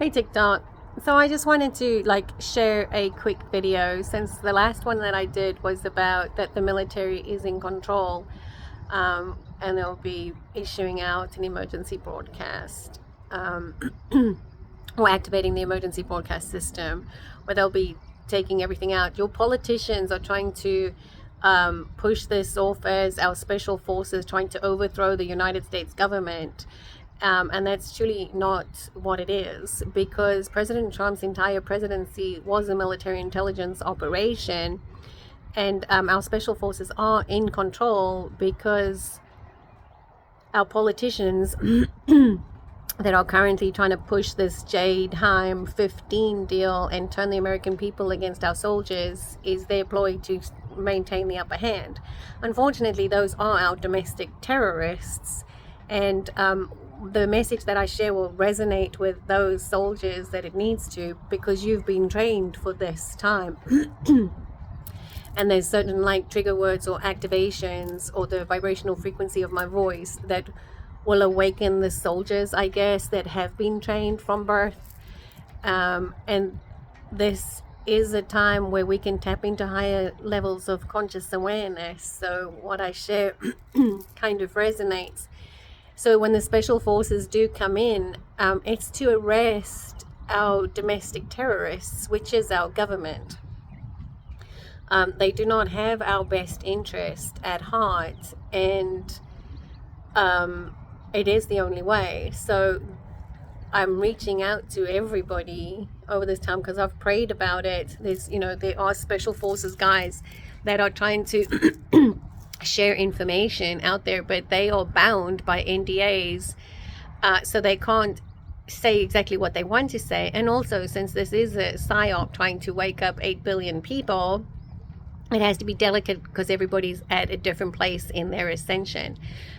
Hey TikTok. So I just wanted to share a quick video since the last one that I did was about that the military is in control, and they'll be issuing out an emergency broadcast, or activating the emergency broadcast system, where they'll be taking everything out. Your politicians are trying to push this off as our special forces trying to overthrow the United States government. And that's truly not what it is, because President Trump's entire presidency was a military intelligence operation, and our special forces are in control because our politicians that are currently trying to push this Jade Heim 15 deal and turn the American people against our soldiers is their ploy to maintain the upper hand. Unfortunately, those are our domestic terrorists, and the message that I share will resonate with those soldiers that it needs to, because you've been trained for this time. And there's certain trigger words or activations or the vibrational frequency of my voice that will awaken the soldiers, I guess, that have been trained from birth. And this is a time where we can tap into higher levels of conscious awareness. So what I share kind of resonates. So when the special forces do come in, it's to arrest our domestic terrorists, which is our government. They do not have our best interest at heart, and it is the only way. So I'm reaching out to everybody over this time because I've prayed about it. There are special forces guys that are trying to share information out there, but they are bound by NDAs, so they can't say exactly what they want to say. And also, since this is a psyop trying to wake up 8 billion people, it has to be delicate because everybody's at a different place in their ascension.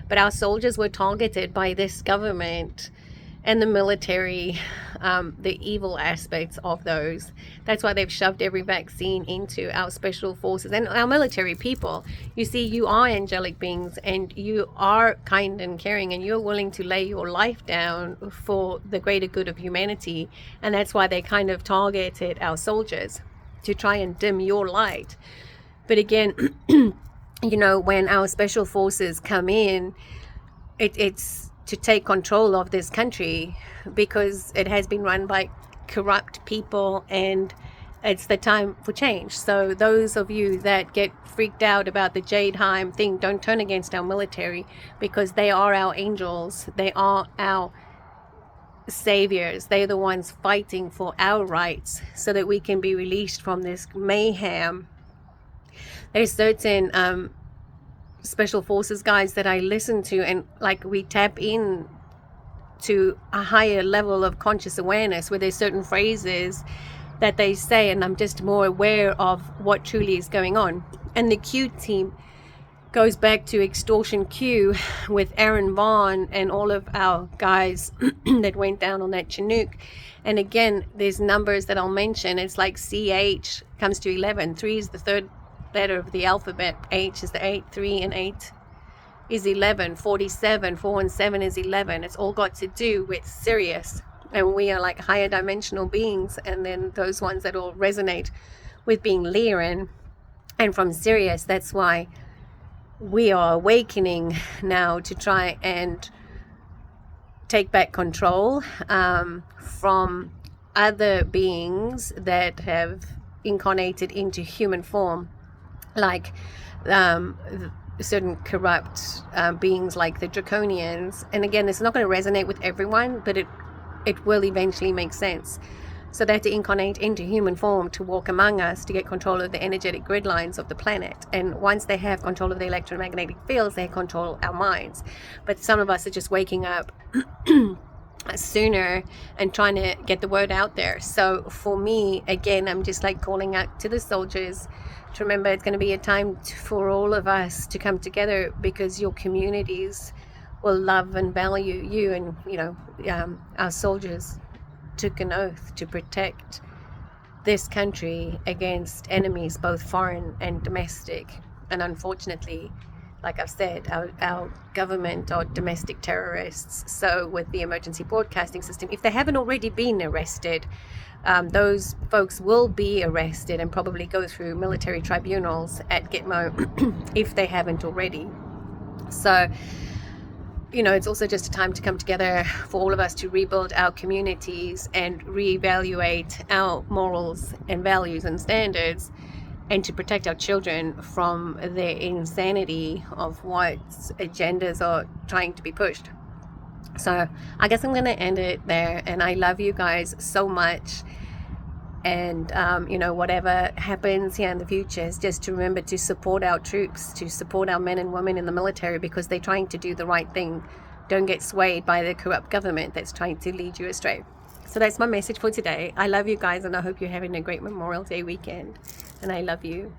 But our soldiers were targeted by this government and the military, the evil aspects of those. That's why they've shoved every vaccine into our special forces and our military people. You see, you are angelic beings, and you are kind and caring, and you're willing to lay your life down for the greater good of humanity. And that's why they kind of targeted our soldiers, to try and dim your light. But again, when our special forces come in, it's to take control of this country, because it has been run by corrupt people, and it's the time for change. So those of you that get freaked out about the Jade Heim thing, don't turn against our military, because they are our angels. They are our saviors. They're the ones fighting for our rights so that we can be released from this mayhem. There's certain special forces guys that I listen to, and we tap in to a higher level of conscious awareness, where there's certain phrases that they say, and I'm just more aware of what truly is going on. And the Q team goes back to Extortion Q with Aaron Vaughn and all of our guys that went down on that Chinook. And again, there's numbers that I'll mention. It's like CH comes to 11. 3 is the third letter of the alphabet. H is the 8. 3 and 8 is 11. 47. 4 and 7 is 11. It's all got to do with Sirius. And we are like higher dimensional beings. And then those ones that all resonate with being Lyran and from Sirius. That's why we are awakening now to try and take back control from other beings that have incarnated into human form, like certain corrupt beings like the Draconians. And again, this is not going to resonate with everyone, but it will eventually make sense. So they have to incarnate into human form to walk among us, to get control of the energetic grid lines of the planet. And once they have control of the electromagnetic fields, they control our minds. But some of us are just waking up sooner and trying to get the word out there. So for me, again, I'm just calling out to the soldiers to remember it's going to be a time for all of us to come together, because your communities will love and value you. And our soldiers took an oath to protect this country against enemies, both foreign and domestic. And unfortunately, like I've said, our government are domestic terrorists. So with the emergency broadcasting system, if they haven't already been arrested, those folks will be arrested and probably go through military tribunals at Gitmo if they haven't already. So, it's also just a time to come together for all of us to rebuild our communities and reevaluate our morals and values and standards, and to protect our children from the insanity of what agendas are trying to be pushed. So I guess I'm going to end it there, and I love you guys so much. And, whatever happens here in the future is just to remember to support our troops, to support our men and women in the military, because they're trying to do the right thing. Don't get swayed by the corrupt government that's trying to lead you astray. So that's my message for today. I love you guys, and I hope you're having a great Memorial Day weekend. And I love you.